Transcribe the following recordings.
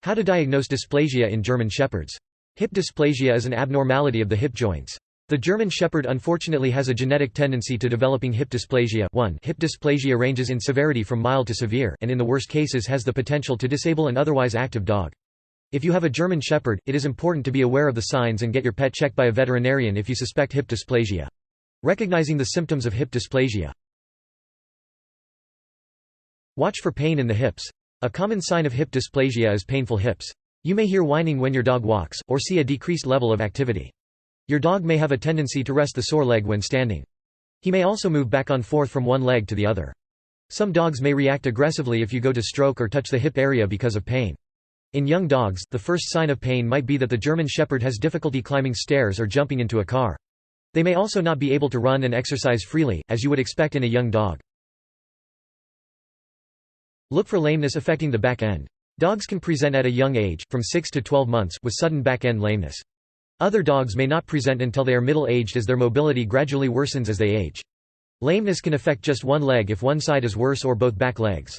How to diagnose dysplasia in German Shepherds. Hip dysplasia is an abnormality of the hip joints. The German Shepherd unfortunately has a genetic tendency to developing hip dysplasia. 1. Hip dysplasia ranges in severity from mild to severe and in the worst cases has the potential to disable an otherwise active dog. If you have a German Shepherd, it is important to be aware of the signs and get your pet checked by a veterinarian if you suspect hip dysplasia. Recognizing the symptoms of hip dysplasia. Watch for pain in the hips. A common sign of hip dysplasia is painful hips. You may hear whining when your dog walks, or see a decreased level of activity. Your dog may have a tendency to rest the sore leg when standing. He may also move back and forth from one leg to the other. Some dogs may react aggressively if you go to stroke or touch the hip area because of pain. In young dogs, the first sign of pain might be that the German Shepherd has difficulty climbing stairs or jumping into a car. They may also not be able to run and exercise freely, as you would expect in a young dog. Look for lameness affecting the back end. Dogs can present at a young age, from 6 to 12 months, with sudden back end lameness. Other dogs may not present until they are middle-aged as their mobility gradually worsens as they age. Lameness can affect just one leg if one side is worse or both back legs.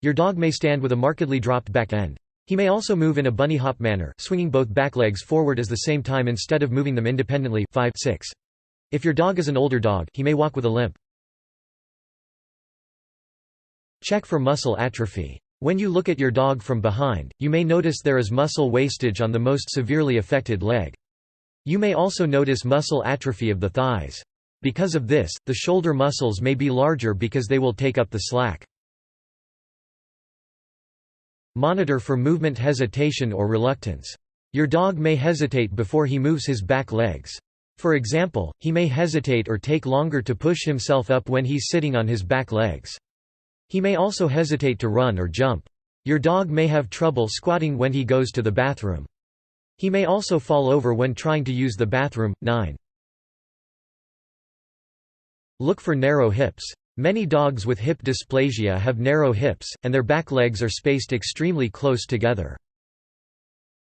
Your dog may stand with a markedly dropped back end. He may also move in a bunny hop manner, swinging both back legs forward at the same time instead of moving them independently. 5, 6. If your dog is an older dog, he may walk with a limp. Check for muscle atrophy. When you look at your dog from behind, you may notice there is muscle wastage on the most severely affected leg. You may also notice muscle atrophy of the thighs. Because of this, the shoulder muscles may be larger because they will take up the slack. Monitor for movement hesitation or reluctance. Your dog may hesitate before he moves his back legs. For example, he may hesitate or take longer to push himself up when he's sitting on his back legs. He may also hesitate to run or jump. Your dog may have trouble squatting when he goes to the bathroom. He may also fall over when trying to use the bathroom. 9. Look for narrow hips. Many dogs with hip dysplasia have narrow hips, and their back legs are spaced extremely close together.